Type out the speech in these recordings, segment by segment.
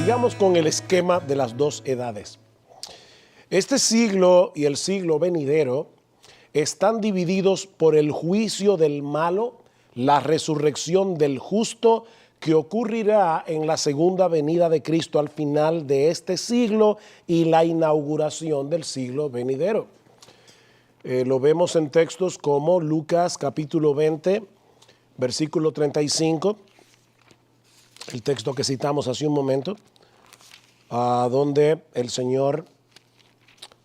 Sigamos con el esquema de las dos edades. Este siglo y el siglo venidero están divididos por el juicio del malo, la resurrección del justo, que ocurrirá en la segunda venida de Cristo al final de este siglo y la inauguración del siglo venidero. Lo vemos en textos como Lucas capítulo 20, versículo 35, el texto que citamos hace un momento, donde el Señor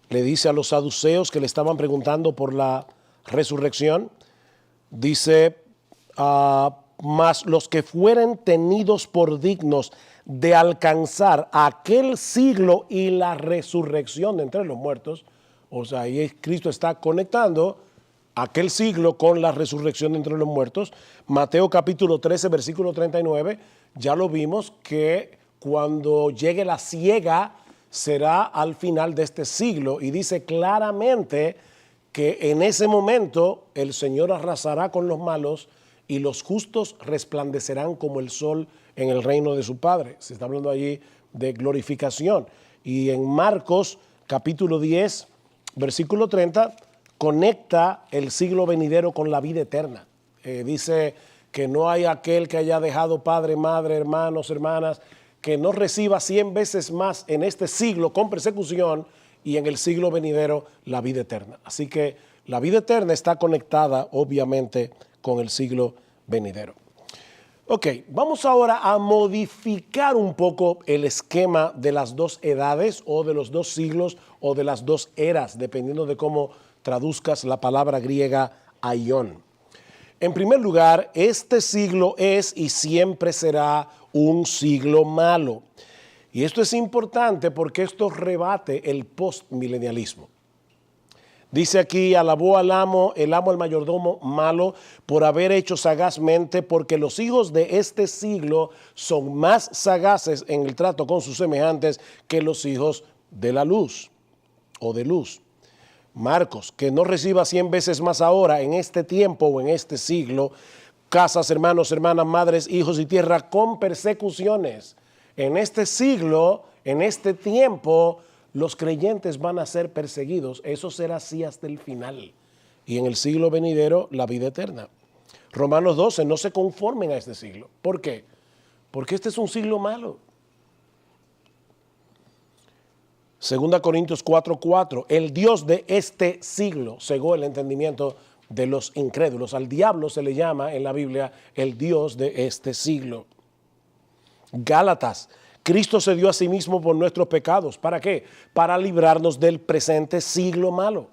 le dice a los saduceos que le estaban preguntando por la resurrección, dice, mas los que fueren tenidos por dignos de alcanzar aquel siglo y la resurrección de entre los muertos, o sea, ahí Cristo está conectando aquel siglo con la resurrección de entre los muertos. Mateo capítulo 13, versículo 39, ya lo vimos que cuando llegue la siega será al final de este siglo y dice claramente que en ese momento el Señor arrasará con los malos y los justos resplandecerán como el sol en el reino de su Padre. Se está hablando allí de glorificación. Y en Marcos capítulo 10, versículo 30, conecta el siglo venidero con la vida eterna. Dice que no hay aquel que haya dejado padre, madre, hermanos, hermanas, que no reciba 100 veces más en este siglo con persecución y en el siglo venidero la vida eterna. Así que la vida eterna está conectada obviamente con el siglo venidero. Ok, vamos ahora a modificar un poco el esquema de las dos edades o de los dos siglos o de las dos eras, dependiendo de cómo traduzcas la palabra griega aion. En primer lugar, este siglo es y siempre será un siglo malo. Y esto es importante porque esto rebate el postmilenialismo. Dice aquí, alabó al amo, el amo al mayordomo malo por haber hecho sagazmente, porque los hijos de este siglo son más sagaces en el trato con sus semejantes que los hijos de la luz o de luz. Marcos, que no reciba 100 veces más ahora en este tiempo o en este siglo, casas, hermanos, hermanas, madres, hijos y tierra con persecuciones. En este siglo, en este tiempo, los creyentes van a ser perseguidos. Eso será así hasta el final. Y en el siglo venidero, la vida eterna. Romanos 12, no se conformen a este siglo. ¿Por qué? Porque este es un siglo malo. 2 Corintios 4:4, el Dios de este siglo cegó el entendimiento de los incrédulos. Al diablo se le llama en la Biblia el Dios de este siglo. Gálatas, Cristo se dio a sí mismo por nuestros pecados. ¿Para qué? Para librarnos del presente siglo malo,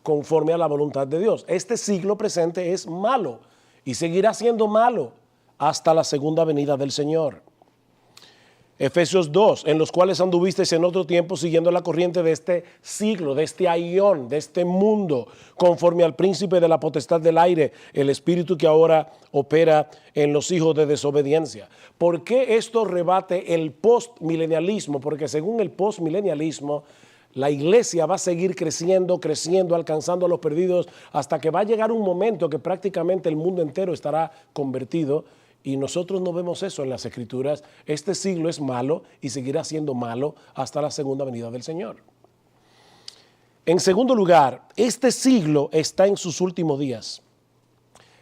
conforme a la voluntad de Dios. Este siglo presente es malo y seguirá siendo malo hasta la segunda venida del Señor. Efesios 2, en los cuales anduvisteis en otro tiempo siguiendo la corriente de este siglo, de este aion, de este mundo, conforme al príncipe de la potestad del aire, el espíritu que ahora opera en los hijos de desobediencia. ¿Por qué esto rebate el postmilenialismo? Porque según el postmilenialismo, la iglesia va a seguir creciendo, creciendo, alcanzando a los perdidos, hasta que va a llegar un momento que prácticamente el mundo entero estará convertido. Y nosotros no vemos eso en las Escrituras. Este siglo es malo y seguirá siendo malo hasta la segunda venida del Señor. En segundo lugar, este siglo está en sus últimos días.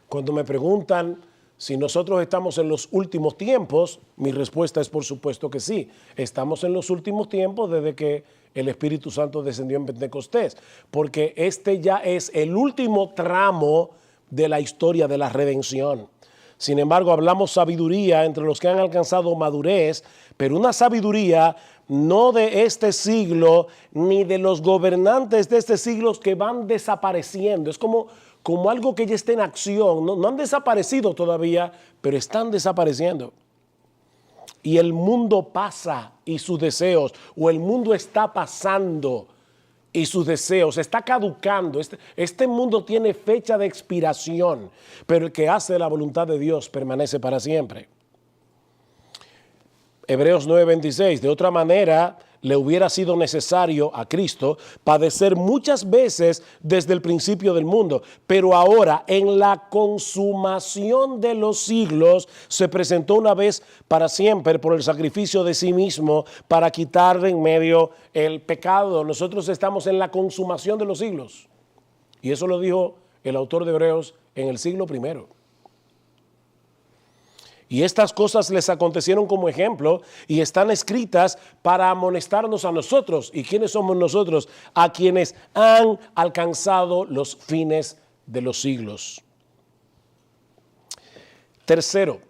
Cuando me preguntan si nosotros estamos en los últimos tiempos, mi respuesta es por supuesto que sí. Estamos en los últimos tiempos desde que el Espíritu Santo descendió en Pentecostés, porque este ya es el último tramo de la historia de la redención. Sin embargo, hablamos sabiduría entre los que han alcanzado madurez, pero una sabiduría no de este siglo, ni de los gobernantes de este siglo que van desapareciendo. Es como algo que ya está en acción. No han desaparecido todavía, pero están desapareciendo. Y el mundo pasa y sus deseos, o el mundo está pasando y sus deseos, está caducando. Este mundo tiene fecha de expiración, pero el que hace la voluntad de Dios permanece para siempre. Hebreos 9:26, de otra manera, le hubiera sido necesario a Cristo padecer muchas veces desde el principio del mundo, pero ahora en la consumación de los siglos se presentó una vez para siempre por el sacrificio de sí mismo para quitar de en medio el pecado. Nosotros estamos en la consumación de los siglos. Y eso lo dijo el autor de Hebreos en el siglo I. Y estas cosas les acontecieron como ejemplo y están escritas para amonestarnos a nosotros. ¿Y quiénes somos nosotros? A quienes han alcanzado los fines de los siglos. Tercero,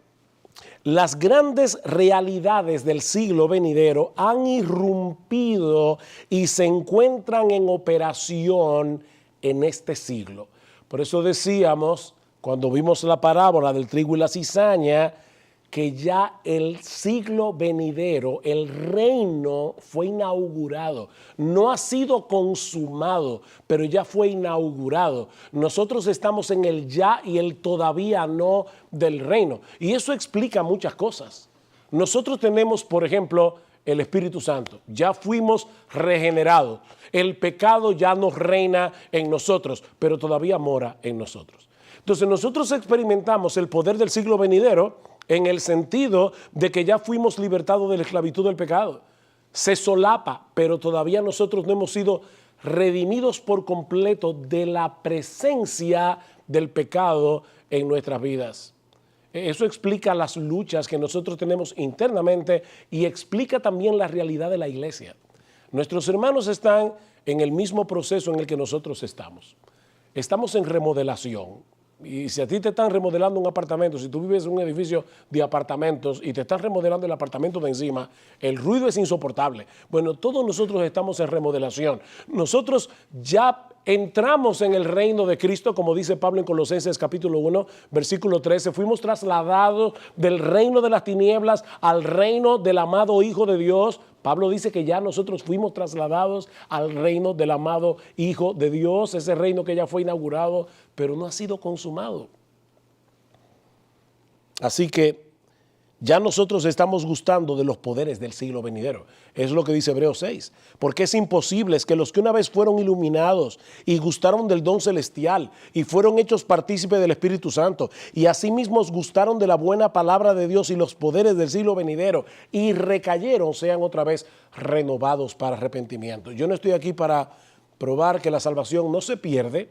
las grandes realidades del siglo venidero han irrumpido y se encuentran en operación en este siglo. Por eso decíamos, cuando vimos la parábola del trigo y la cizaña, que ya el siglo venidero, el reino fue inaugurado. No ha sido consumado, pero ya fue inaugurado. Nosotros estamos en el ya y el todavía no del reino. Y eso explica muchas cosas. Nosotros tenemos, por ejemplo, el Espíritu Santo. Ya fuimos regenerados. El pecado ya no reina en nosotros, pero todavía mora en nosotros. Entonces nosotros experimentamos el poder del siglo venidero en el sentido de que ya fuimos libertados de la esclavitud del pecado. Se solapa, pero todavía nosotros no hemos sido redimidos por completo de la presencia del pecado en nuestras vidas. Eso explica las luchas que nosotros tenemos internamente y explica también la realidad de la iglesia. Nuestros hermanos están en el mismo proceso en el que nosotros estamos. Estamos en remodelación. Y si a ti te están remodelando un apartamento, si tú vives en un edificio de apartamentos y te están remodelando el apartamento de encima, el ruido es insoportable. Bueno, todos nosotros estamos en remodelación. Nosotros ya entramos en el reino de Cristo, como dice Pablo en Colosenses capítulo 1, versículo 13. Fuimos trasladados del reino de las tinieblas al reino del amado Hijo de Dios. Pablo dice que ya nosotros fuimos trasladados al reino del amado Hijo de Dios, ese reino que ya fue inaugurado, pero no ha sido consumado. Así que ya nosotros estamos gustando de los poderes del siglo venidero. Es lo que dice Hebreos 6. Porque es imposible que los que una vez fueron iluminados y gustaron del don celestial y fueron hechos partícipes del Espíritu Santo y asimismo gustaron de la buena palabra de Dios y los poderes del siglo venidero y recayeron, sean otra vez renovados para arrepentimiento. Yo no estoy aquí para probar que la salvación no se pierde,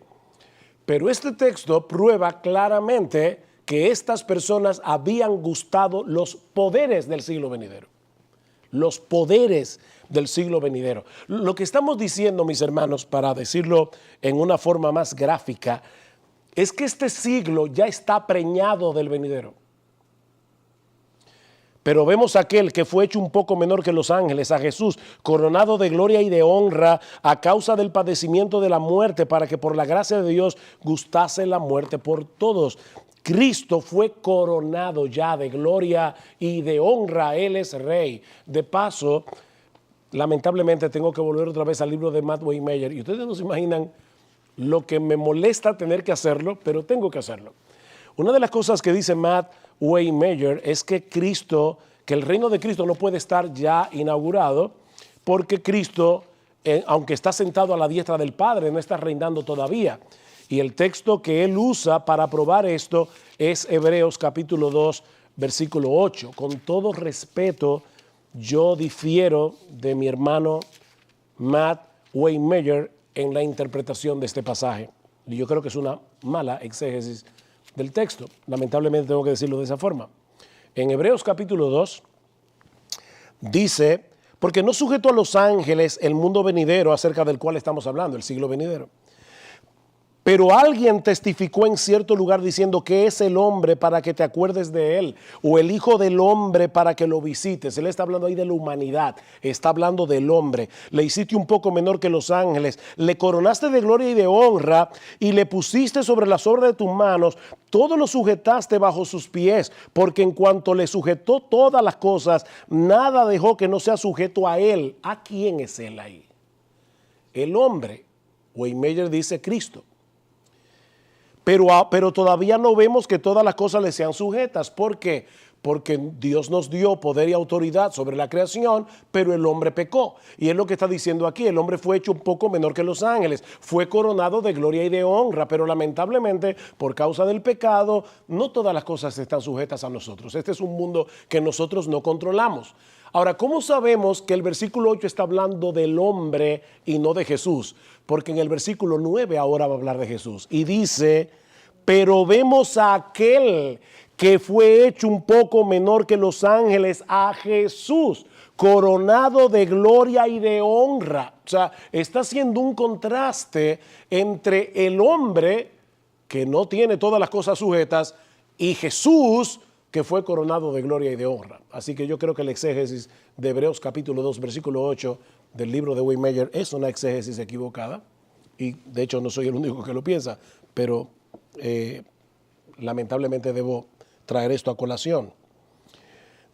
pero este texto prueba claramente que estas personas habían gustado los poderes del siglo venidero. Los poderes del siglo venidero. Lo que estamos diciendo, mis hermanos, para decirlo en una forma más gráfica, es que este siglo ya está preñado del venidero. Pero vemos a aquel que fue hecho un poco menor que los ángeles, a Jesús, coronado de gloria y de honra a causa del padecimiento de la muerte, para que por la gracia de Dios gustase la muerte por todos. Cristo fue coronado ya de gloria y de honra. Él es rey. De paso, lamentablemente tengo que volver otra vez al libro de Matt Waymaker. Y ustedes no se imaginan lo que me molesta tener que hacerlo, pero tengo que hacerlo. Una de las cosas que dice Matt Waymaker es que el reino de Cristo no puede estar ya inaugurado porque Cristo, aunque está sentado a la diestra del Padre, no está reinando todavía. Y el texto que él usa para probar esto es Hebreos capítulo 2, versículo 8. Con todo respeto, yo difiero de mi hermano Matt Waymaker en la interpretación de este pasaje. Y yo creo que es una mala exégesis del texto. Lamentablemente tengo que decirlo de esa forma. En Hebreos capítulo 2 dice, porque no sujetó a los ángeles el mundo venidero acerca del cual estamos hablando, el siglo venidero. Pero alguien testificó en cierto lugar diciendo que es el hombre para que te acuerdes de él, o el hijo del hombre para que lo visites. Él está hablando ahí de la humanidad, está hablando del hombre. Le hiciste un poco menor que los ángeles, le coronaste de gloria y de honra y le pusiste sobre las obras de tus manos, todo lo sujetaste bajo sus pies, porque en cuanto le sujetó todas las cosas, nada dejó que no sea sujeto a él. ¿A quién es él ahí? El hombre. Waymaker dice Cristo. Pero todavía no vemos que todas las cosas le sean sujetas. ¿Por qué? porque Dios nos dio poder y autoridad sobre la creación, pero el hombre pecó. Y es lo que está diciendo aquí, el hombre fue hecho un poco menor que los ángeles, fue coronado de gloria y de honra, pero lamentablemente por causa del pecado, no todas las cosas están sujetas a nosotros. Este es un mundo que nosotros no controlamos. Ahora, ¿cómo sabemos que el versículo 8 está hablando del hombre y no de Jesús? Porque en el versículo 9 ahora va a hablar de Jesús y dice, pero vemos a aquel que fue hecho un poco menor que los ángeles, a Jesús, coronado de gloria y de honra. O sea, está haciendo un contraste entre el hombre, que no tiene todas las cosas sujetas, y Jesús, que fue coronado de gloria y de honra. Así que yo creo que el exégesis de Hebreos capítulo 2, versículo 8 del libro de Waymeyer es una exégesis equivocada. Y de hecho no soy el único que lo piensa, pero lamentablemente debo traer esto a colación.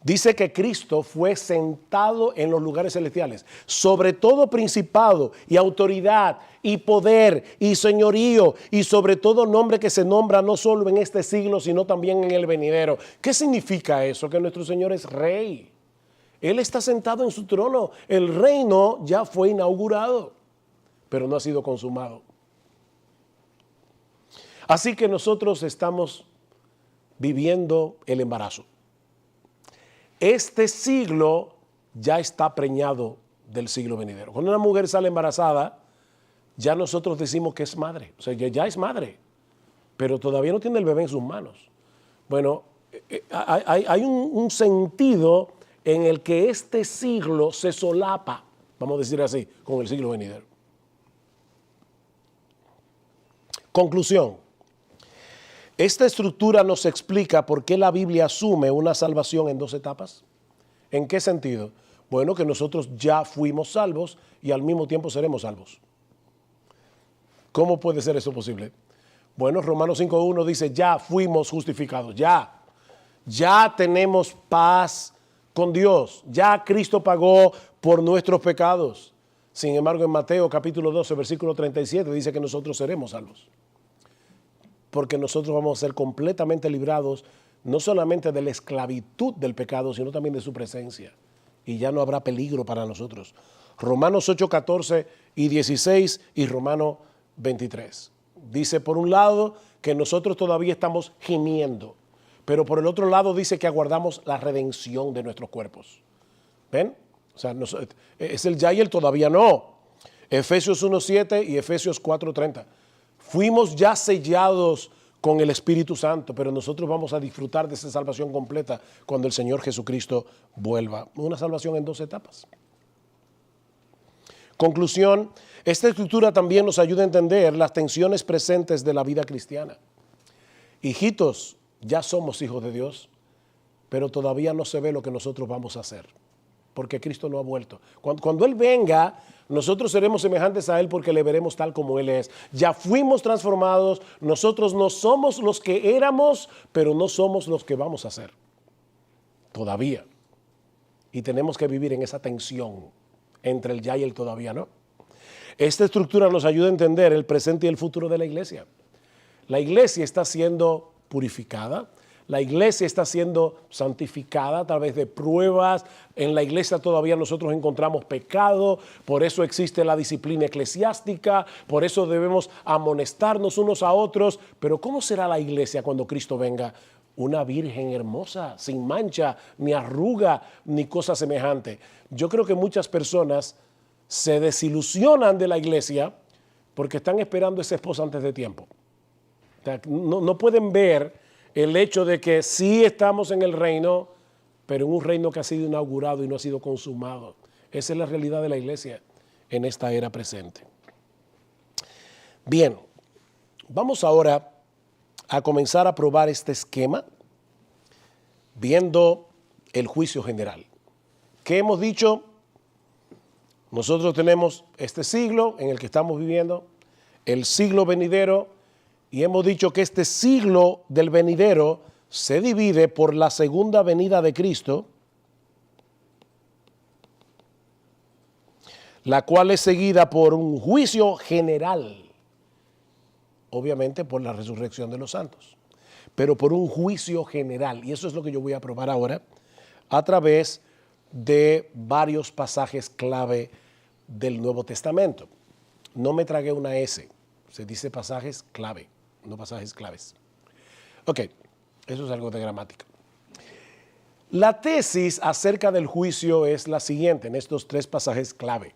Dice que Cristo fue sentado en los lugares celestiales, sobre todo principado y autoridad y poder y señorío y sobre todo nombre que se nombra no solo en este siglo, sino también en el venidero. ¿Qué significa eso? Que nuestro Señor es rey. Él está sentado en su trono. El reino ya fue inaugurado, pero no ha sido consumado. Así que nosotros estamos viviendo el embarazo. Este siglo ya está preñado del siglo venidero. Cuando una mujer sale embarazada, ya nosotros decimos que es madre. O sea, ya es madre, pero todavía no tiene el bebé en sus manos. Bueno, hay un sentido en el que este siglo se solapa, vamos a decir así, con el siglo venidero. Conclusión. Esta estructura nos explica por qué la Biblia asume una salvación en dos etapas. ¿En qué sentido? Bueno, que nosotros ya fuimos salvos y al mismo tiempo seremos salvos. ¿Cómo puede ser eso posible? Bueno, Romanos 5.1 dice, ya fuimos justificados, ya tenemos paz con Dios, ya Cristo pagó por nuestros pecados. Sin embargo, en Mateo capítulo 12, versículo 37 dice que nosotros seremos salvos. Porque nosotros vamos a ser completamente librados, no solamente de la esclavitud del pecado, sino también de su presencia. Y ya no habrá peligro para nosotros. Romanos 8, 14 y 16 y Romanos 23. Dice por un lado que nosotros todavía estamos gimiendo, pero por el otro lado dice que aguardamos la redención de nuestros cuerpos. ¿Ven? O sea, es el ya y el todavía no. Efesios 1:7 y Efesios 4:30. Fuimos ya sellados con el Espíritu Santo, pero nosotros vamos a disfrutar de esa salvación completa cuando el Señor Jesucristo vuelva. Una salvación en dos etapas. Conclusión, esta escritura también nos ayuda a entender las tensiones presentes de la vida cristiana. Hijitos, ya somos hijos de Dios, pero todavía no se ve lo que nosotros vamos a hacer, porque Cristo no ha vuelto. Cuando Él venga, nosotros seremos semejantes a Él porque le veremos tal como Él es. Ya fuimos transformados, nosotros no somos los que éramos, pero no somos los que vamos a ser. Todavía. Y tenemos que vivir en esa tensión entre el ya y el todavía no. Esta estructura nos ayuda a entender el presente y el futuro de la iglesia. La iglesia está siendo purificada. La iglesia está siendo santificada a través de pruebas. En la iglesia todavía nosotros encontramos pecado, por eso existe la disciplina eclesiástica, por eso debemos amonestarnos unos a otros. Pero ¿cómo será la iglesia cuando Cristo venga? Una virgen hermosa, sin mancha, ni arruga, ni cosa semejante. Yo creo que muchas personas se desilusionan de la iglesia porque están esperando esa esposa antes de tiempo. O sea, no pueden ver el hecho de que sí estamos en el reino, pero en un reino que ha sido inaugurado y no ha sido consumado. Esa es la realidad de la iglesia en esta era presente. Bien, vamos ahora a comenzar a probar este esquema viendo el juicio general. ¿Qué hemos dicho? Nosotros tenemos este siglo en el que estamos viviendo, el siglo venidero, y hemos dicho que este siglo del venidero se divide por la segunda venida de Cristo, la cual es seguida por un juicio general, obviamente por la resurrección de los santos. pero por un juicio general. Y eso es lo que yo voy a probar ahora a través de varios pasajes clave del Nuevo Testamento. No me tragué una S, se dice pasajes clave, no pasajes claves. Ok, eso es algo de gramática. La tesis acerca del juicio es la siguiente en estos tres pasajes clave.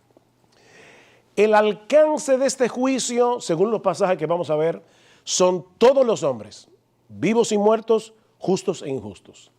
El alcance de este juicio, según los pasajes que vamos a ver, son todos los hombres, vivos y muertos, justos e injustos.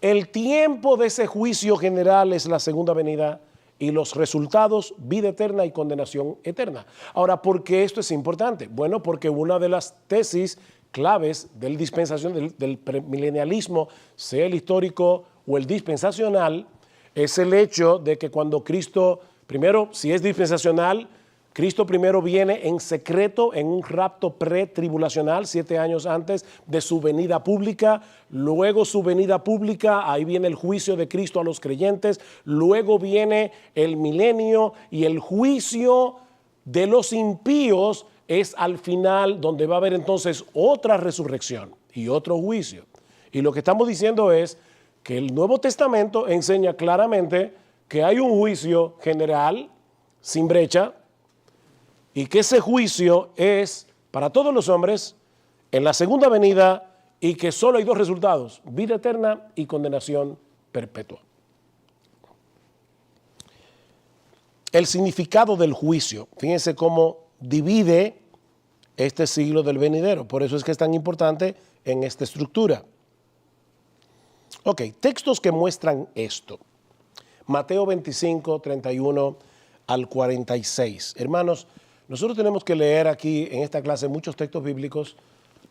El tiempo de ese juicio general es la segunda venida y los resultados, vida eterna y condenación eterna. Ahora, ¿por qué esto es importante? Bueno, porque una de las tesis claves del dispensación, del premilenialismo, sea el histórico o el dispensacional, es el hecho de que cuando Cristo, primero, si es dispensacional, Cristo primero viene en secreto en un rapto pretribulacional 7 años antes de su venida pública, luego su venida pública, ahí viene el juicio de Cristo a los creyentes, luego viene el milenio y el juicio de los impíos es al final donde va a haber entonces otra resurrección y otro juicio. Y lo que estamos diciendo es que el Nuevo Testamento enseña claramente que hay un juicio general sin brecha, y que ese juicio es para todos los hombres en la segunda venida y que solo hay dos resultados, vida eterna y condenación perpetua. El significado del juicio, fíjense cómo divide este siglo del venidero, por eso es que es tan importante en esta estructura. Ok, textos que muestran esto. Mateo 25, 31 al 46. Hermanos, nosotros tenemos que leer aquí en esta clase muchos textos bíblicos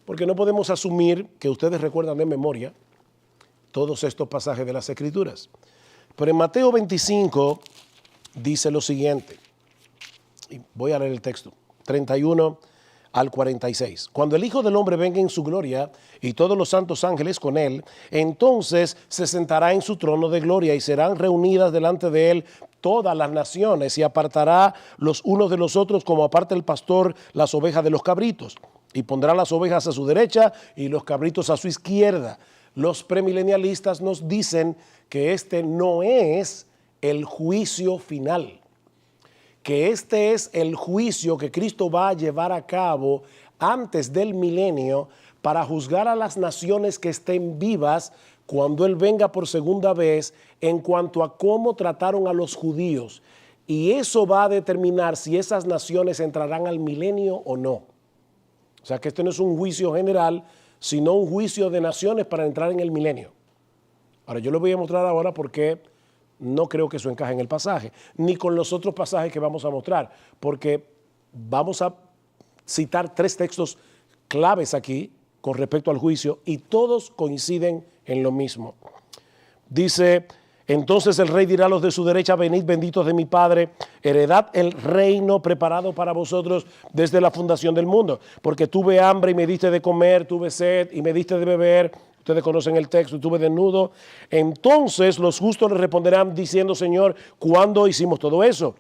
porque no podemos asumir que ustedes recuerdan de memoria todos estos pasajes de las Escrituras. Pero en Mateo 25 dice lo siguiente, y voy a leer el texto, 31 al 46. Cuando el Hijo del Hombre venga en su gloria y todos los santos ángeles con él, entonces se sentará en su trono de gloria y serán reunidas delante de él todas las naciones y apartará los unos de los otros como aparta el pastor las ovejas de los cabritos y pondrá las ovejas a su derecha y los cabritos a su izquierda. Los premilenialistas nos dicen que este no es el juicio final, que este es el juicio que Cristo va a llevar a cabo antes del milenio para juzgar a las naciones que estén vivas cuando Él venga por segunda vez en cuanto a cómo trataron a los judíos. Y eso va a determinar si esas naciones entrarán al milenio o no. O sea que este no es un juicio general, sino un juicio de naciones para entrar en el milenio. Ahora yo les voy a mostrar ahora por qué no creo que eso encaje en el pasaje, ni con los otros pasajes que vamos a mostrar, porque vamos a citar 3 textos claves aquí con respecto al juicio y todos coinciden en lo mismo. Dice, entonces el rey dirá a los de su derecha, venid benditos de mi Padre, heredad el reino preparado para vosotros desde la fundación del mundo, porque tuve hambre y me diste de comer, tuve sed y me diste de beber. Ustedes conocen el texto, estuve desnudo. Entonces los justos le responderán diciendo, Señor, ¿cuándo hicimos todo eso?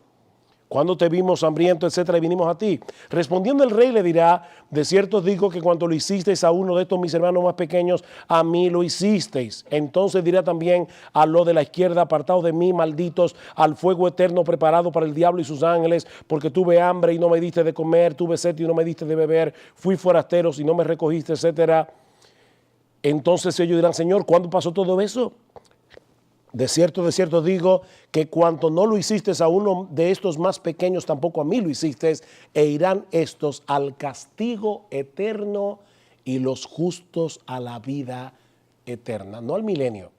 ¿Cuándo te vimos hambriento, etcétera, y vinimos a ti? Respondiendo el rey le dirá, de cierto os digo que cuando lo hicisteis a uno de estos mis hermanos más pequeños, a mí lo hicisteis. Entonces dirá también a los de la izquierda, apartados de mí, malditos, al fuego eterno preparado para el diablo y sus ángeles, porque tuve hambre y no me diste de comer, tuve sed y no me diste de beber, fui forastero y no me recogiste, etcétera. Entonces ellos dirán, Señor, ¿cuándo pasó todo eso? De cierto digo que cuanto no lo hiciste a uno de estos más pequeños, tampoco a mí lo hiciste, e irán estos al castigo eterno y los justos a la vida eterna, no al milenio.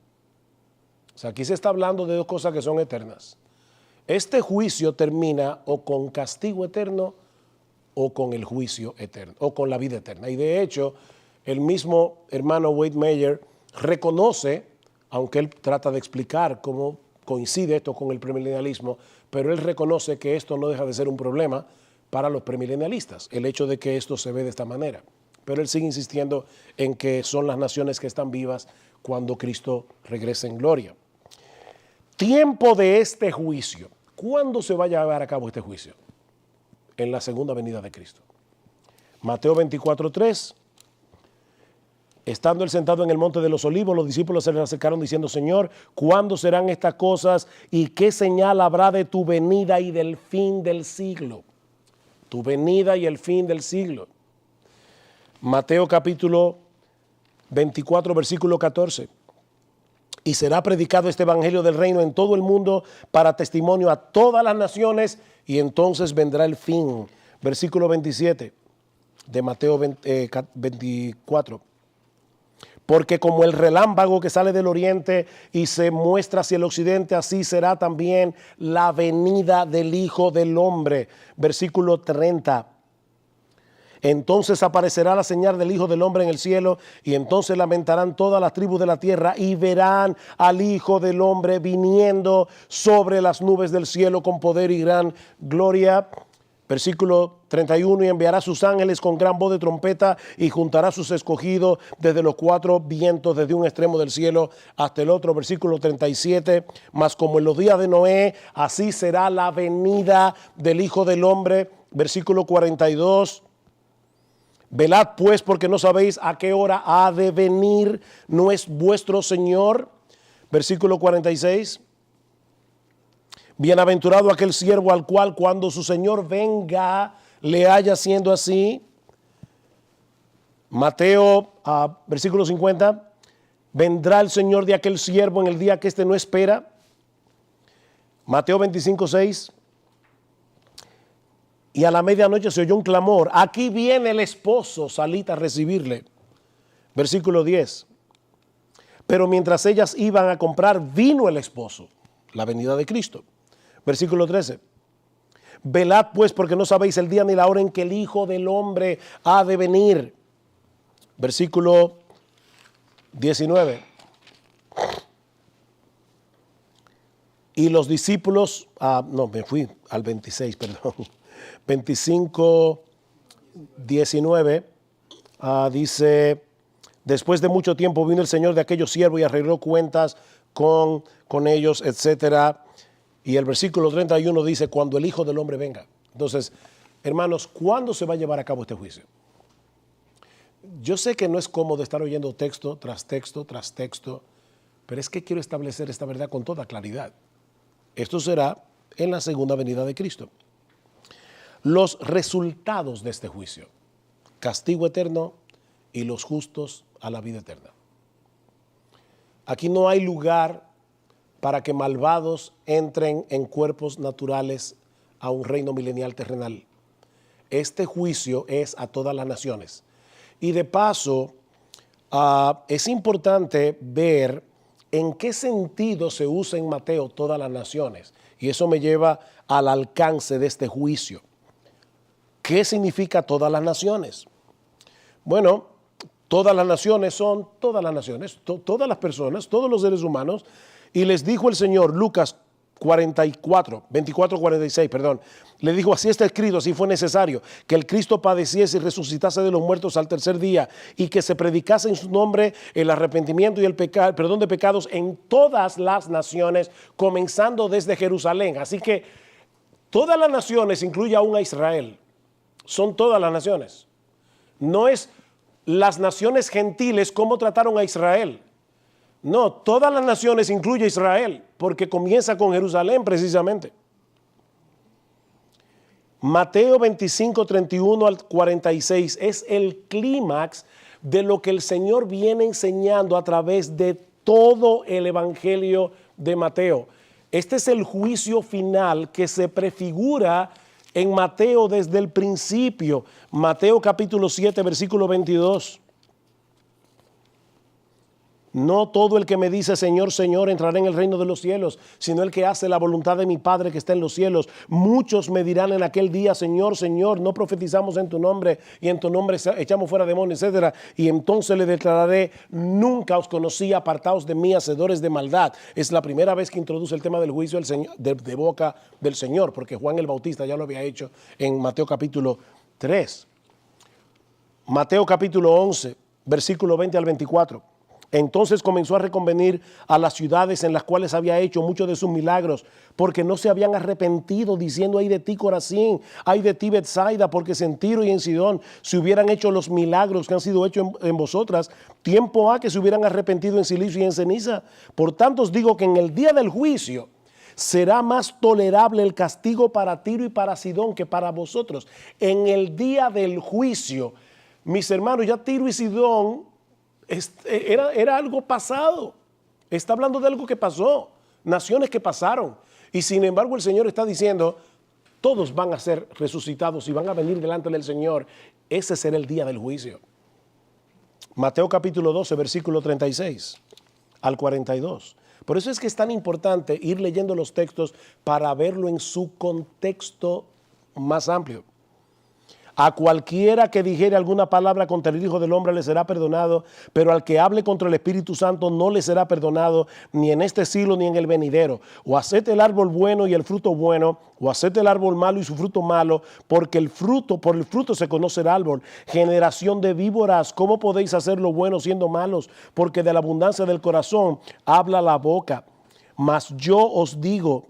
O sea, aquí se está hablando de 2 cosas que son eternas. Este juicio termina o con castigo eterno o con el juicio eterno, o con la vida eterna. Y de hecho, el mismo hermano Wade Meyer reconoce, aunque él trata de explicar cómo coincide esto con el premilenialismo, pero él reconoce que esto no deja de ser un problema para los premilenialistas, el hecho de que esto se ve de esta manera. Pero él sigue insistiendo en que son las naciones que están vivas cuando Cristo regrese en gloria. Tiempo de este juicio. ¿Cuándo se va a llevar a cabo este juicio? En la segunda venida de Cristo. Mateo 24:3. Estando él sentado en el monte de los olivos, los discípulos se le acercaron diciendo: Señor, ¿cuándo serán estas cosas? ¿Y qué señal habrá de tu venida y del fin del siglo? Tu venida y el fin del siglo. Mateo capítulo 24, versículo 14. Y será predicado este evangelio del reino en todo el mundo para testimonio a todas las naciones, y entonces vendrá el fin. Versículo 27 de Mateo 24. Porque como el relámpago que sale del oriente y se muestra hacia el occidente, así será también la venida del Hijo del Hombre. Versículo 30. Entonces aparecerá la señal del Hijo del Hombre en el cielo, y entonces lamentarán todas las tribus de la tierra y verán al Hijo del Hombre viniendo sobre las nubes del cielo con poder y gran gloria. Versículo 31, y enviará sus ángeles con gran voz de trompeta y juntará sus escogidos desde los cuatro vientos, desde un extremo del cielo hasta el otro. Versículo 37, mas como en los días de Noé, así será la venida del Hijo del Hombre. Versículo 42, velad pues, porque no sabéis a qué hora ha de venir vuestro Señor. Versículo 46. Bienaventurado aquel siervo al cual cuando su Señor venga le haya siendo así. Mateo, versículo 50. Vendrá el Señor de aquel siervo en el día que éste no espera. Mateo 25, 6. Y a la medianoche se oyó un clamor: aquí viene el esposo, salid a recibirle. Versículo 10. Pero mientras ellas iban a comprar, vino el esposo, la venida de Cristo. Versículo 13. Velad pues, porque no sabéis el día ni la hora en que el Hijo del Hombre ha de venir. Versículo 19. Y los discípulos, me fui al 26, perdón. 25, 19, dice: después de mucho tiempo vino el Señor de aquellos siervos y arregló cuentas con ellos, etcétera. Y el versículo 31 dice: cuando el Hijo del Hombre venga. Entonces, hermanos, ¿cuándo se va a llevar a cabo este juicio? Yo sé que no es cómodo estar oyendo texto tras texto tras texto, pero es que quiero establecer esta verdad con toda claridad. Esto será en la segunda venida de Cristo. Los resultados de este juicio: castigo eterno y los justos a la vida eterna. Aquí no hay lugar para que malvados entren en cuerpos naturales a un reino milenial terrenal. Este juicio es a todas las naciones. Y de paso, es importante ver en qué sentido se usa en Mateo todas las naciones. Y eso me lleva al alcance de este juicio. ¿Qué significa todas las naciones? Bueno, todas las naciones son todas las naciones, todas las personas, todos los seres humanos. Y les dijo el Señor, Lucas 24:46, le dijo: así está escrito, así fue necesario, que el Cristo padeciese y resucitase de los muertos al tercer día, y que se predicase en su nombre el arrepentimiento y el perdón de pecados en todas las naciones, comenzando desde Jerusalén. Así que todas las naciones incluye aún a Israel. Son todas las naciones. No es las naciones gentiles cómo trataron a Israel. No, todas las naciones incluye a Israel, porque comienza con Jerusalén precisamente. Mateo 25, 31 al 46 es el clímax de lo que el Señor viene enseñando a través de todo el evangelio de Mateo. Este es el juicio final que se prefigura en Mateo desde el principio. Mateo capítulo 7, versículo 22. No todo el que me dice Señor, Señor entrará en el reino de los cielos, sino el que hace la voluntad de mi Padre que está en los cielos. Muchos me dirán en aquel día: Señor, Señor, no profetizamos en tu nombre, y en tu nombre echamos fuera demonios, etcétera. Y entonces le declararé: nunca os conocí, apartaos de mí, hacedores de maldad. Es la primera vez que introduce el tema del juicio del Señor, de boca del Señor, porque Juan el Bautista ya lo había hecho en Mateo capítulo 3. Mateo capítulo 11, versículo 20 al 24. Entonces comenzó a reconvenir a las ciudades en las cuales había hecho muchos de sus milagros, porque no se habían arrepentido, diciendo: ay de ti, Corazín, ay de ti, Betsaida, porque si en Tiro y en Sidón se hubieran hecho los milagros que han sido hechos en vosotras, tiempo ha que se hubieran arrepentido en silicio y en ceniza. Por tanto os digo que en el día del juicio será más tolerable el castigo para Tiro y para Sidón que para vosotros. En el día del juicio, mis hermanos, ya Tiro y Sidón era algo pasado. Está hablando de algo que pasó, naciones que pasaron. Y sin embargo el Señor está diciendo: todos van a ser resucitados y van a venir delante del Señor. Ese será el día del juicio. Mateo capítulo 12, versículo 36 al 42. Por eso es que es tan importante ir leyendo los textos para verlo en su contexto más amplio. A cualquiera que dijere alguna palabra contra el Hijo del Hombre le será perdonado, pero al que hable contra el Espíritu Santo no le será perdonado, ni en este siglo ni en el venidero. O haced el árbol bueno y el fruto bueno, o haced el árbol malo y su fruto malo, porque por el fruto se conoce el árbol. Generación de víboras, ¿cómo podéis hacer lo bueno siendo malos? Porque de la abundancia del corazón habla la boca. Mas yo os digo,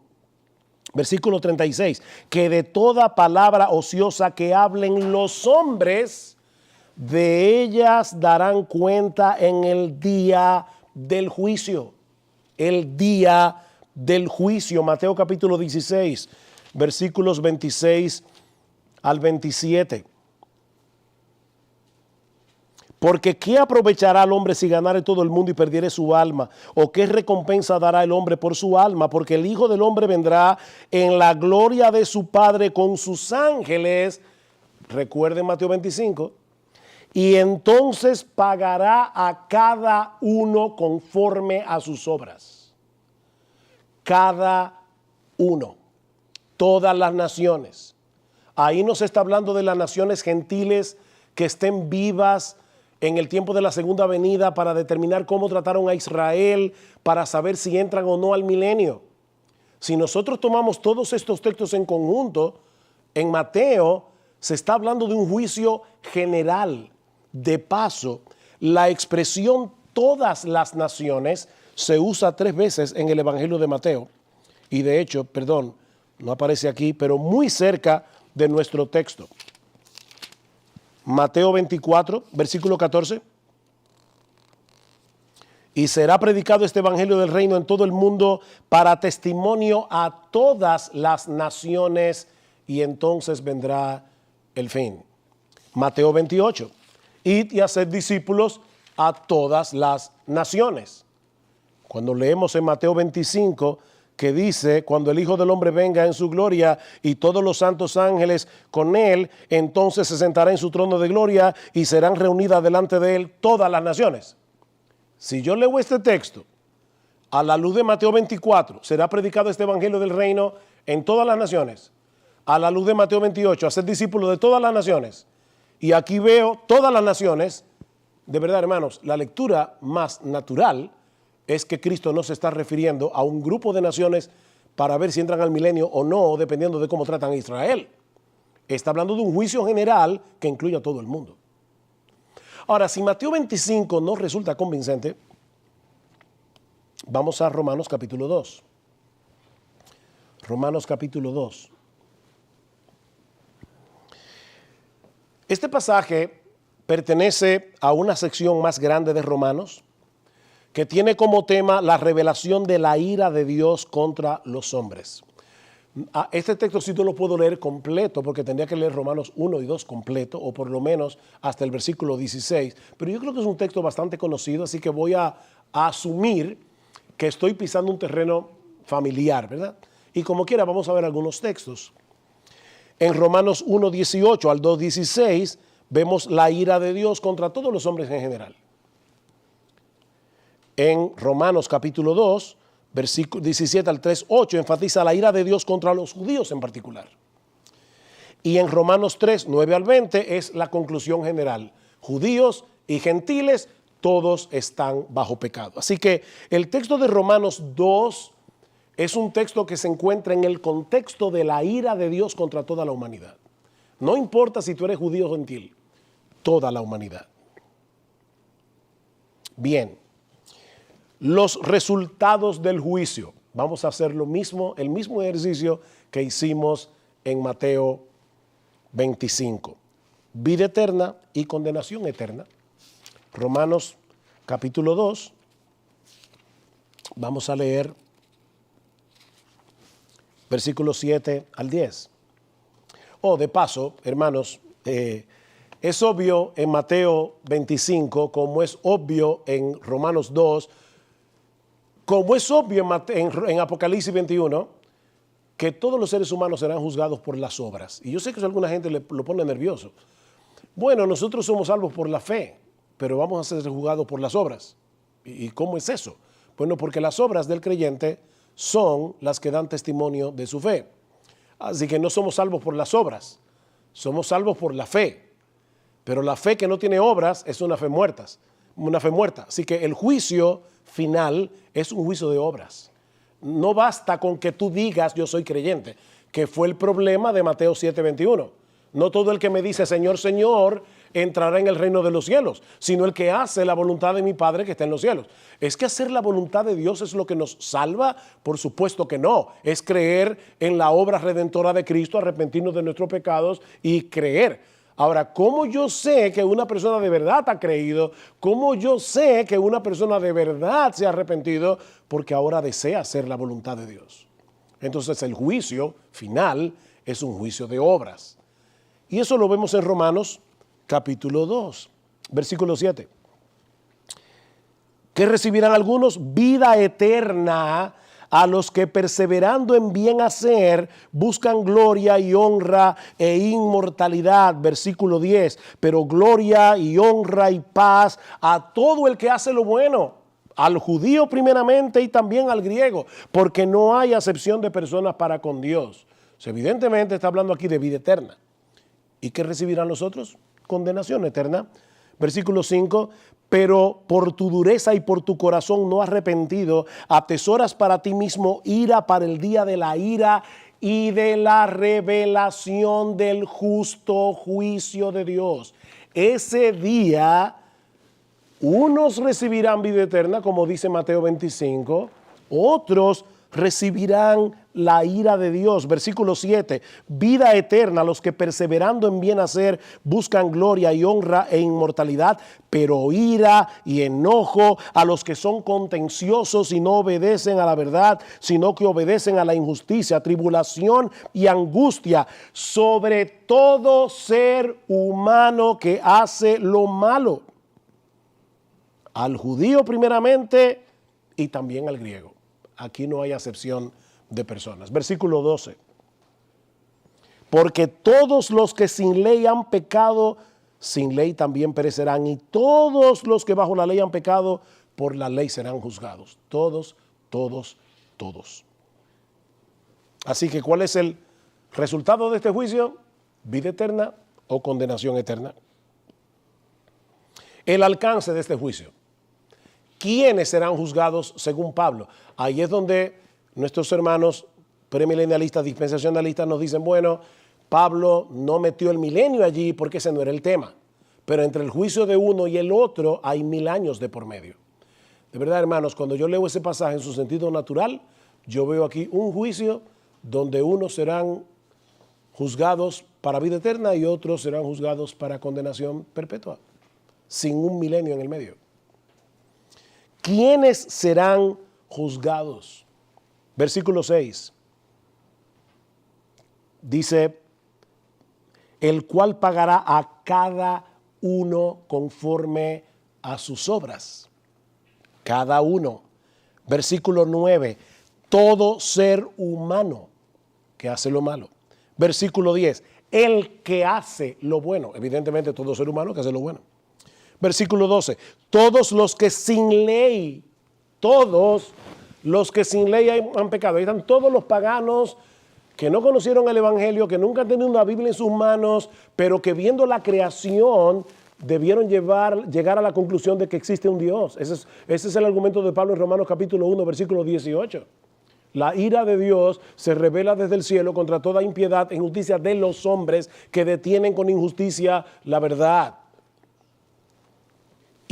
versículo 36, que de toda palabra ociosa que hablen los hombres, de ellas darán cuenta en el día del juicio. El día del juicio. Mateo capítulo 16, versículos 26 al 27. Porque ¿qué aprovechará al hombre si ganare todo el mundo y perdiere su alma? ¿O qué recompensa dará el hombre por su alma? Porque el Hijo del Hombre vendrá en la gloria de su Padre con sus ángeles. Recuerden Mateo 25. Y entonces pagará a cada uno conforme a sus obras. Cada uno. Todas las naciones. Ahí no se está hablando de las naciones gentiles que estén vivas en el tiempo de la segunda venida para determinar cómo trataron a Israel, para saber si entran o no al milenio. Si nosotros tomamos todos estos textos en conjunto, en Mateo se está hablando de un juicio general. De paso, la expresión todas las naciones se usa 3 veces en el Evangelio de Mateo. Y de hecho, perdón, no aparece aquí, pero muy cerca de nuestro texto. Mateo 24, versículo 14. Y será predicado este evangelio del reino en todo el mundo para testimonio a todas las naciones, y entonces vendrá el fin. Mateo 28. Id y haced discípulos a todas las naciones. Cuando leemos en Mateo 25, que dice: cuando el Hijo del Hombre venga en su gloria y todos los santos ángeles con él, entonces se sentará en su trono de gloria y serán reunidas delante de él todas las naciones. Si yo leo este texto a la luz de Mateo 24, será predicado este evangelio del reino en todas las naciones. A la luz de Mateo 28, hacer discípulos de todas las naciones. Y aquí veo todas las naciones. De verdad, hermanos, la lectura más natural es que Cristo no se está refiriendo a un grupo de naciones para ver si entran al milenio o no, dependiendo de cómo tratan a Israel. Está hablando de un juicio general que incluye a todo el mundo. Ahora, si Mateo 25 no resulta convincente, vamos a Romanos capítulo 2. Romanos capítulo 2. Este pasaje pertenece a una sección más grande de Romanos, que tiene como tema la revelación de la ira de Dios contra los hombres. Este texto sí no lo puedo leer completo, porque tendría que leer Romanos 1 y 2 completo, o por lo menos hasta el versículo 16. Pero yo creo que es un texto bastante conocido, así que voy a asumir que estoy pisando un terreno familiar, ¿verdad? Y como quiera, vamos a ver algunos textos. En Romanos 1, 18 al 2, 16, vemos la ira de Dios contra todos los hombres en general. En Romanos capítulo 2, versículo 17 al 3, 8, enfatiza la ira de Dios contra los judíos en particular. Y en Romanos 3, 9 al 20 es la conclusión general. Judíos y gentiles, todos están bajo pecado. Así que el texto de Romanos 2 es un texto que se encuentra en el contexto de la ira de Dios contra toda la humanidad. No importa si tú eres judío o gentil, toda la humanidad. Bien. Los resultados del juicio. Vamos a hacer lo mismo, el mismo ejercicio que hicimos en Mateo 25. Vida eterna y condenación eterna. Romanos capítulo 2. Vamos a leer versículos 7 al 10. De paso, hermanos, es obvio en Mateo 25, como es obvio en Romanos 2, como es obvio en Apocalipsis 21, que todos los seres humanos serán juzgados por las obras. Y yo sé que eso a alguna gente lo pone nervioso. Bueno, nosotros somos salvos por la fe, pero vamos a ser juzgados por las obras. ¿Y cómo es eso? Bueno, porque las obras del creyente son las que dan testimonio de su fe. Así que no somos salvos por las obras, somos salvos por la fe. Pero la fe que no tiene obras es una fe muerta. Así que el juicio final es un juicio de obras. No basta con que tú digas yo soy creyente, que fue el problema de Mateo 7:21. No todo el que me dice Señor, Señor, entrará en el reino de los cielos, sino el que hace la voluntad de mi Padre que está en los cielos. ¿Es que hacer la voluntad de Dios es lo que nos salva? Por supuesto que no. Es creer en la obra redentora de Cristo, arrepentirnos de nuestros pecados y creer. Ahora, ¿cómo yo sé que una persona de verdad ha creído? ¿Cómo yo sé que una persona de verdad se ha arrepentido? Porque ahora desea hacer la voluntad de Dios. Entonces el juicio final es un juicio de obras. Y eso lo vemos en Romanos capítulo 2, versículo 7. ¿Qué recibirán algunos? Vida eterna a los que perseverando en bien hacer buscan gloria y honra e inmortalidad. Versículo 10. Pero gloria y honra y paz a todo el que hace lo bueno, al judío primeramente y también al griego, porque no hay acepción de personas para con Dios. Evidentemente está hablando aquí de vida eterna. ¿Y qué recibirán los otros? Condenación eterna. Versículo 5, pero por tu dureza y por tu corazón no arrepentido, atesoras para ti mismo ira para el día de la ira y de la revelación del justo juicio de Dios. Ese día, unos recibirán vida eterna, como dice Mateo 25, otros recibirán la ira de Dios. Versículo 7, vida eterna a los que perseverando en bien hacer buscan gloria y honra e inmortalidad, pero ira y enojo a los que son contenciosos y no obedecen a la verdad, sino que obedecen a la injusticia, tribulación y angustia sobre todo ser humano que hace lo malo, al judío primeramente y también al griego. Aquí no hay acepción de personas. Versículo 12. Porque todos los que sin ley han pecado, sin ley también perecerán. Y todos los que bajo la ley han pecado, por la ley serán juzgados. Todos, todos, todos. Así que, ¿cuál es el resultado de este juicio? Vida eterna o condenación eterna. El alcance de este juicio. ¿Quiénes serán juzgados según Pablo? Ahí es donde nuestros hermanos premilenialistas, dispensacionalistas nos dicen, bueno, Pablo no metió el milenio allí porque ese no era el tema. Pero entre el juicio de uno y el otro hay 1000 años de por medio. De verdad, hermanos, cuando yo leo ese pasaje en su sentido natural, yo veo aquí un juicio donde unos serán juzgados para vida eterna y otros serán juzgados para condenación perpetua, sin un milenio en el medio. ¿Quiénes serán juzgados? Versículo 6. Dice, el cual pagará a cada uno conforme a sus obras. Cada uno. Versículo 9. Todo ser humano que hace lo malo. Versículo 10. El que hace lo bueno. Evidentemente todo ser humano que hace lo bueno. Versículo 12, todos los que sin ley, todos los que sin ley han pecado. Ahí están todos los paganos que no conocieron el evangelio, que nunca han tenido una Biblia en sus manos, pero que viendo la creación debieron llegar a la conclusión de que existe un Dios. Ese es el argumento de Pablo en Romanos capítulo 1, versículo 18. La ira de Dios se revela desde el cielo contra toda impiedad e injusticia de los hombres que detienen con injusticia la verdad.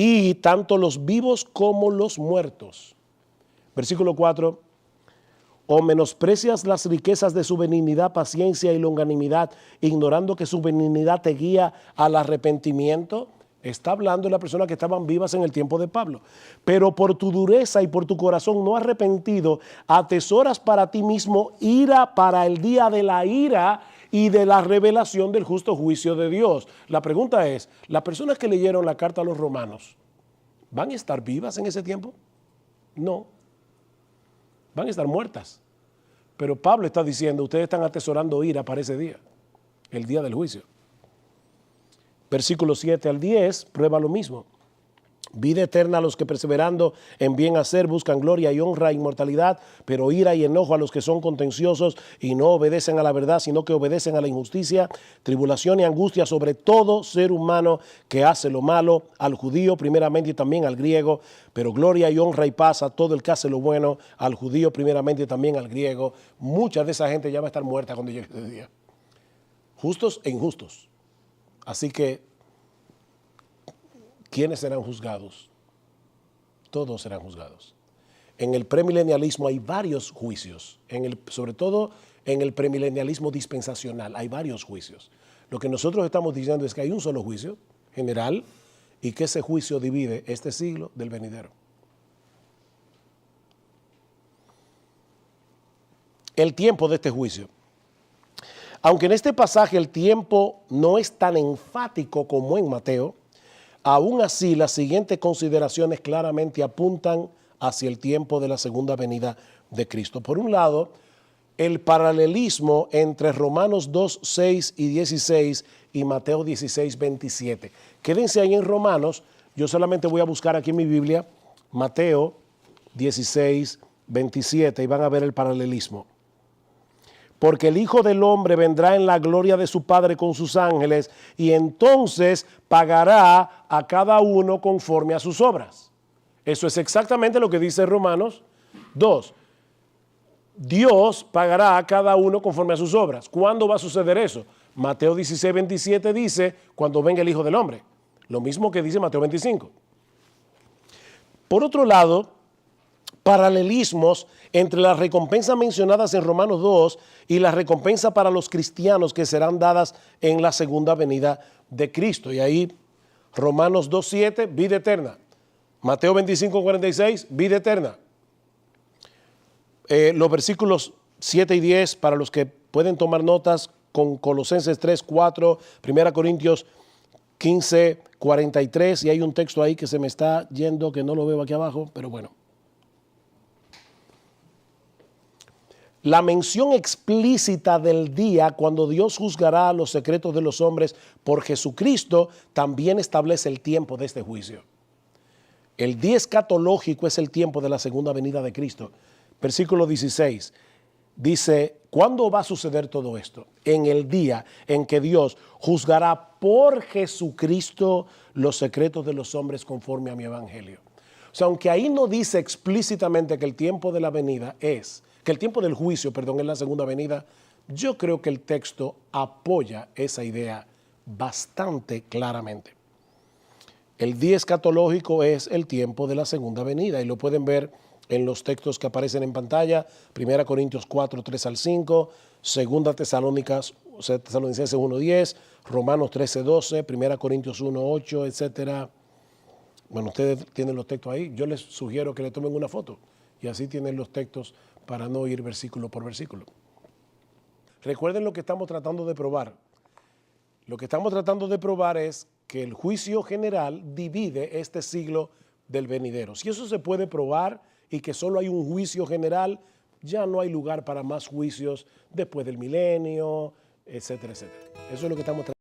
Y tanto los vivos como los muertos Versículo 4. ¿O menosprecias las riquezas de su benignidad, paciencia y longanimidad, ignorando que su benignidad te guía al arrepentimiento? Está hablando de las personas que estaban vivas en el tiempo de Pablo. Pero por tu dureza y por tu corazón no arrepentido, atesoras para ti mismo ira para el día de la ira y de la revelación del justo juicio de Dios. La pregunta es, ¿las personas que leyeron la carta a los romanos van a estar vivas en ese tiempo? No. Van a estar muertas. Pero Pablo está diciendo, ustedes están atesorando ira para ese día, el día del juicio. Versículos 7 al 10, prueba lo mismo. Vida eterna a los que perseverando en bien hacer buscan gloria y honra e inmortalidad, pero ira y enojo a los que son contenciosos y no obedecen a la verdad, sino que obedecen a la injusticia, tribulación y angustia sobre todo ser humano que hace lo malo, al judío primeramente y también al griego, pero gloria y honra y paz a todo el que hace lo bueno, al judío primeramente y también al griego. Mucha de esa gente ya va a estar muerta cuando llegue ese día. Justos e injustos. Así que, ¿quiénes serán juzgados? Todos serán juzgados. En el premilenialismo hay varios juicios, sobre todo en el premilenialismo dispensacional hay varios juicios. Lo que nosotros estamos diciendo es que hay un solo juicio general y que ese juicio divide este siglo del venidero. El tiempo de este juicio. Aunque en este pasaje el tiempo no es tan enfático como en Mateo, aún así, las siguientes consideraciones claramente apuntan hacia el tiempo de la segunda venida de Cristo. Por un lado, el paralelismo entre Romanos 2, 6 y 16 y Mateo 16, 27. Quédense ahí en Romanos, yo solamente voy a buscar aquí en mi Biblia Mateo 16, 27 y van a ver el paralelismo. Porque el Hijo del Hombre vendrá en la gloria de su Padre con sus ángeles y entonces pagará a cada uno conforme a sus obras. Eso es exactamente lo que dice Romanos 2. Dios pagará a cada uno conforme a sus obras. ¿Cuándo va a suceder eso? Mateo 16, 27 dice, cuando venga el Hijo del Hombre. Lo mismo que dice Mateo 25. Por otro lado, paralelismos entre las recompensas mencionadas en Romanos 2 y las recompensas para los cristianos que serán dadas en la segunda venida de Cristo. Y ahí Romanos 2:7, vida eterna. Mateo 25:46, vida eterna. Los versículos 7 y 10, para los que pueden tomar notas, con Colosenses 3:4, 1 Corintios 15:43, y hay un texto ahí que se me está yendo, que no lo veo aquí abajo, pero bueno. La mención explícita del día cuando Dios juzgará los secretos de los hombres por Jesucristo también establece el tiempo de este juicio. El día escatológico es el tiempo de la segunda venida de Cristo. Versículo 16 dice, ¿cuándo va a suceder todo esto? En el día en que Dios juzgará por Jesucristo los secretos de los hombres conforme a mi evangelio. O sea, aunque ahí no dice explícitamente que el tiempo de la venida que el tiempo del juicio, es la segunda venida, yo creo que el texto apoya esa idea bastante claramente. El día escatológico es el tiempo de la segunda venida y lo pueden ver en los textos que aparecen en pantalla, 1 Corintios 4, 3 al 5, 2 Tesalonicenses 1:10, Romanos 13, 12, 1 Corintios 1, 8, etc. Bueno, ustedes tienen los textos ahí. Yo les sugiero que le tomen una foto y así tienen los textos para no ir versículo por versículo. Recuerden lo que estamos tratando de probar. Lo que estamos tratando de probar es que el juicio general divide este siglo del venidero. Si eso se puede probar y que solo hay un juicio general, ya no hay lugar para más juicios después del milenio, etcétera, etcétera. Eso es lo que estamos tratando.